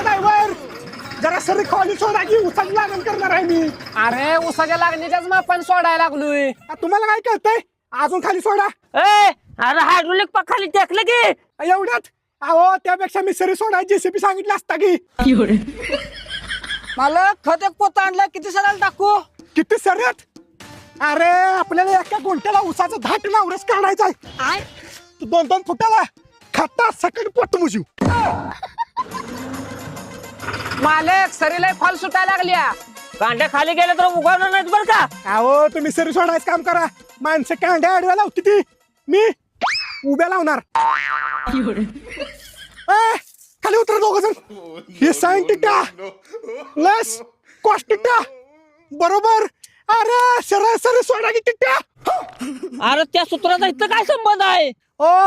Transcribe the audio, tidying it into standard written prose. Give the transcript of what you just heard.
Driver जरा सरी खाली सोडा की उसाची लागण करणार आहे मी. अरे उसाच्या लागणीच्याच मापान सोडायला लागलोय. तुम्हाला काय कळतंय अजून खाली सोडा. अरे हायड्रोलिक पा खाली टेकलं की एवढ्यात अहो त्यापेक्षा मी सरी सोडा जेसीबी सांगितलं असता की. मला खत एक पोत आणला किती सरायला टाकू. किती सऱ्यात अरे आपल्याला एका गुंठ्याला उसाचं 10 टन आवरस काढायचा आहे. 2-2 फुटाला खाता सकट पोट मुजू. मालक सरीला फॉल सुटायला लागल्या. कांड्या खाली गेल्या तर उगवणार नाहीत बरं का. अहो तुम्ही सरी सोडायचं काम करा. माणसं कांड्या आडव्या लावती ती मी उभ्या लावणार. खाली उतर दोघ जण. हे सायंटिका प्लस कॉस्टिका बरोबर. अरे सरळ सरळ सोडा की टिट्या. अरे त्या सूत्राचा इथं काय संबंध आहे. ओ